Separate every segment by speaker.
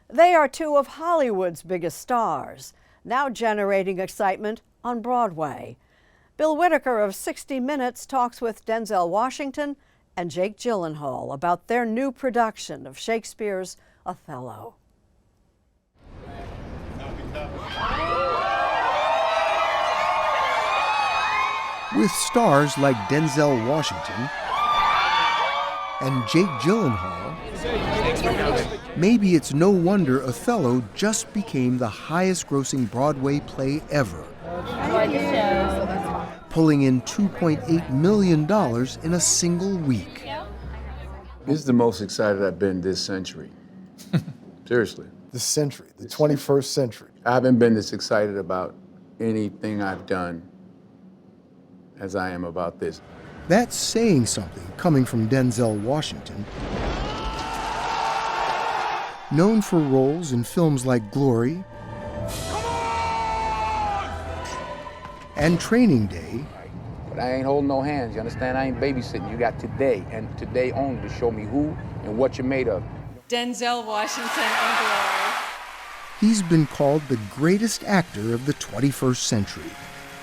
Speaker 1: They are two of Hollywood's biggest stars, now generating excitement on Broadway. Bill Whitaker of 60 Minutes talks with Denzel Washington and Jake Gyllenhaal about their new production of Shakespeare's Othello.
Speaker 2: With stars like Denzel Washington and Jake Gyllenhaal, maybe it's no wonder Othello just became the highest-grossing Broadway play ever, pulling in $2.8 million in a single week.
Speaker 3: This is the most excited I've been this century. Seriously.
Speaker 4: This century, the 21st century.
Speaker 3: I haven't been this excited about anything I've done as I am about this.
Speaker 2: That's saying something coming from Denzel Washington, known for roles in films like Glory and Training Day.
Speaker 3: But I ain't holding no hands, you understand? I ain't babysitting. You got today, and today only, to show me who and what you're made of.
Speaker 5: Denzel Washington and Glory.
Speaker 2: He's been called the greatest actor of the 21st century.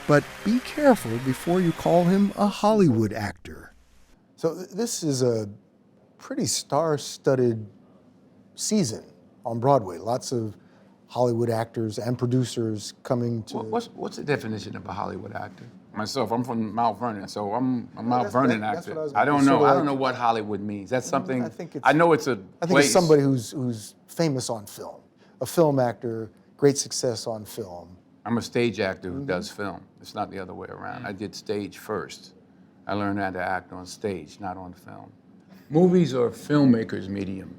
Speaker 2: But be careful before you call him a Hollywood actor.
Speaker 4: So this is a pretty star-studded season on Broadway. Lots of Hollywood actors and producers coming to...
Speaker 3: What's the definition of a Hollywood actor? Myself, I'm from Mount Vernon, so I'm a Mount Vernon actor. I don't know. I don't know what Hollywood means. That's something. I know it's a place.
Speaker 4: I think it's somebody who's famous on film, a film actor, great success on film.
Speaker 3: I'm a stage actor who does film. It's not the other way around. I did stage first. I learned how to act on stage, not on film. Movies are a filmmaker's medium.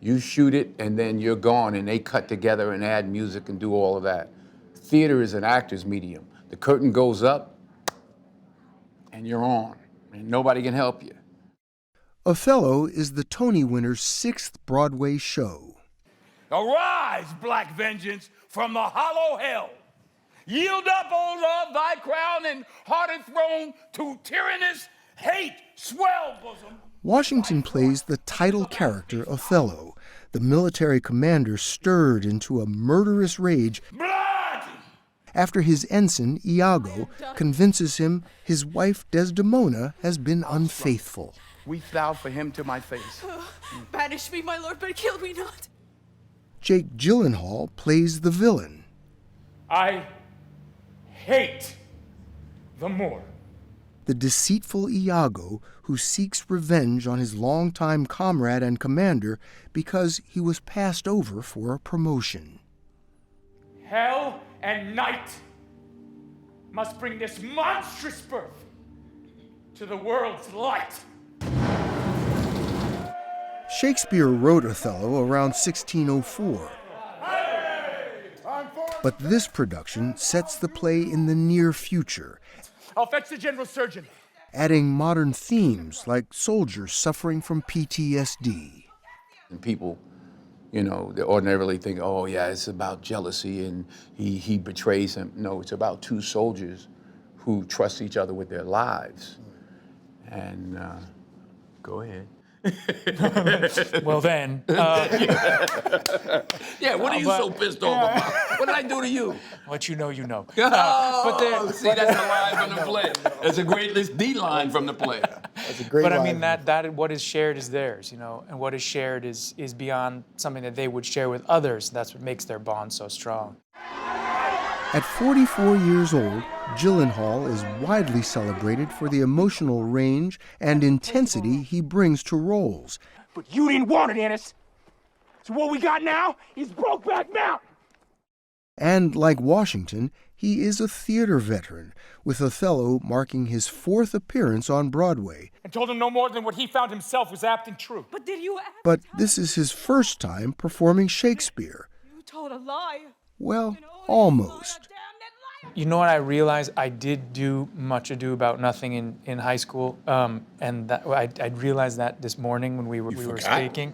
Speaker 3: You shoot it and then you're gone and they cut together and add music and do all of that. Theater is an actor's medium. The curtain goes up and you're on, and nobody can help you.
Speaker 2: Othello is the Tony winner's 6th Broadway show.
Speaker 6: Arise, black vengeance, from the hollow hell. Yield up, O love, thy crown and haughty throne to tyrannous hate, swell bosom.
Speaker 2: Washington plays the title character Othello, the military commander stirred into a murderous rage after his ensign, Iago, convinces him his wife Desdemona has been unfaithful.
Speaker 6: Weep thou for him to my face.
Speaker 5: Banish me, my lord, but kill me not.
Speaker 2: Jake Gyllenhaal plays the villain.
Speaker 6: I hate the Moor.
Speaker 2: The deceitful Iago who seeks revenge on his longtime comrade and commander because he was passed over for a promotion.
Speaker 6: Hell and night must bring this monstrous birth to the world's light.
Speaker 2: Shakespeare wrote Othello around 1604. But this production sets the play in the near future,
Speaker 6: I'll fetch the general surgeon.
Speaker 2: adding modern themes like soldiers suffering from PTSD.
Speaker 3: And people, you know, they ordinarily think, oh yeah, it's about jealousy and he betrays him. No, it's about two soldiers who trust each other with their lives. And go ahead.
Speaker 6: Well then.
Speaker 3: Yeah, what are you so pissed off about? What did I do to you?
Speaker 6: What you know, you know.
Speaker 3: See, that's a line from the play. That's a great the line from the play.
Speaker 4: That's a great
Speaker 7: But I
Speaker 4: line.
Speaker 7: mean, that what is shared is theirs, you know, and what is shared is beyond something that they would share with others. That's what makes their bond so strong.
Speaker 2: At 44 years old, Gyllenhaal is widely celebrated for the emotional range and intensity he brings to roles.
Speaker 6: But you didn't want it, Ennis. So what we got now is Brokeback Mountain.
Speaker 2: And like Washington, he is a theater veteran, with Othello marking his 4th appearance on Broadway.
Speaker 6: And told him no more than what he found himself was apt and true.
Speaker 5: But did you
Speaker 2: But this is his first time performing Shakespeare.
Speaker 5: You told a lie.
Speaker 2: Well, almost.
Speaker 7: You know what I realized? I did do Much Ado About Nothing in high school, and that, I realized that this morning when we were speaking.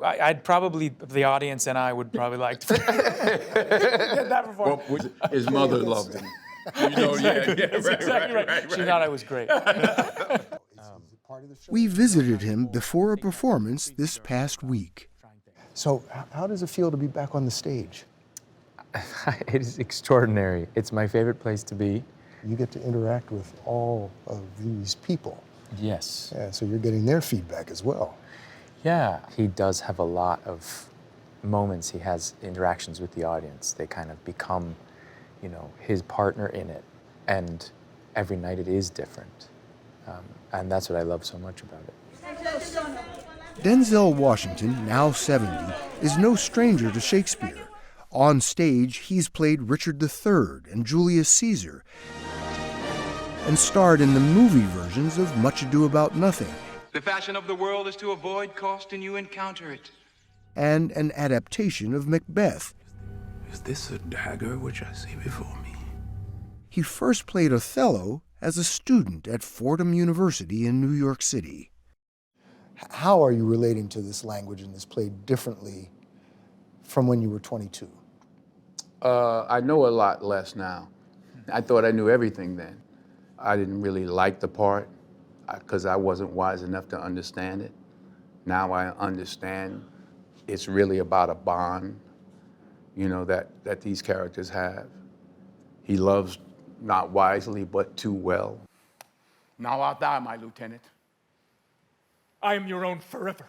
Speaker 7: I'd probably, the audience and I would probably like to get that performed.
Speaker 3: Well, his mother loved him. You know,
Speaker 7: right. She thought I was great.
Speaker 2: We visited him before a performance this past week.
Speaker 4: So how does it feel to be back on the stage?
Speaker 8: It is extraordinary. It's my favorite place to be.
Speaker 4: You get to interact with all of these people.
Speaker 8: Yes.
Speaker 4: Yeah, so you're getting their feedback as well.
Speaker 8: Yeah, he does have a lot of moments. He has interactions with the audience. They kind of become, his partner in it. And every night it is different. And that's what I love so much about it.
Speaker 2: Denzel Washington, now 70, is no stranger to Shakespeare. On stage, he's played Richard III and Julius Caesar, and starred in the movie versions of Much Ado About Nothing.
Speaker 9: The fashion of the world is to avoid cost, and you encounter it.
Speaker 2: And an adaptation of Macbeth.
Speaker 6: Is this a dagger which I see before me?
Speaker 2: He first played Othello as a student at Fordham University in New York City.
Speaker 4: How are you relating to this language and this play differently from when you were 22?
Speaker 3: I know a lot less now. I thought I knew everything then. I didn't really like the part because I wasn't wise enough to understand it. Now I understand it's really about a bond, that these characters have. He loves not wisely, but too well.
Speaker 6: Now art thou, my lieutenant. I am your own forever.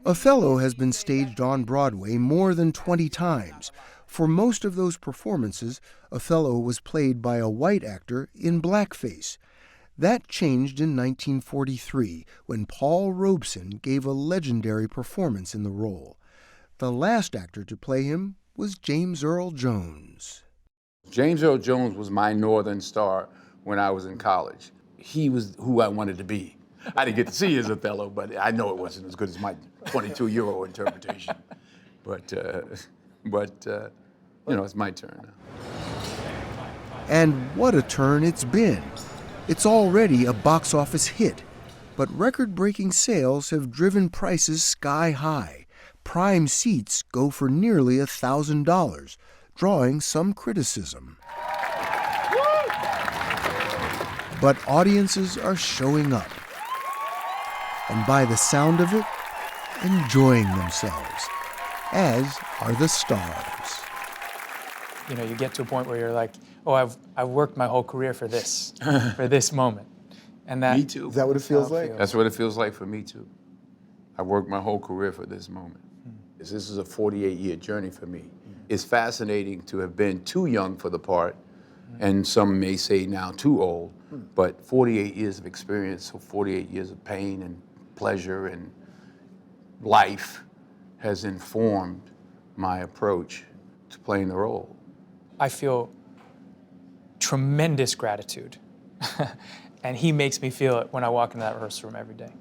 Speaker 2: Othello has been staged on Broadway more than 20 times. For most of those performances, Othello was played by a white actor in blackface. That changed in 1943 when Paul Robeson gave a legendary performance in the role. The last actor to play him was James Earl Jones.
Speaker 3: James Earl Jones was my Northern Star when I was in college. He was who I wanted to be. I didn't get to see his Othello, but I know it wasn't as good as my 22-year-old interpretation. But it's my turn now.
Speaker 2: And what a turn it's been. It's already a box office hit, but record-breaking sales have driven prices sky high. Prime seats go for nearly $1,000, drawing some criticism. But audiences are showing up, and by the sound of it, enjoying themselves, as are the stars.
Speaker 7: You get to a point where you're like, oh, I've worked my whole career for this, for this moment. And that,
Speaker 3: Me too.
Speaker 4: Is that what it feels like?
Speaker 3: That's what it feels like for me too. I worked my whole career for this moment. This is a 48-year journey for me. It's fascinating to have been too young for the part, and some may say now too old, but 48 years of experience, so 48 years of pain and pleasure and life has informed my approach to playing the role.
Speaker 7: I feel tremendous gratitude. And he makes me feel it when I walk into that rehearsal room every day.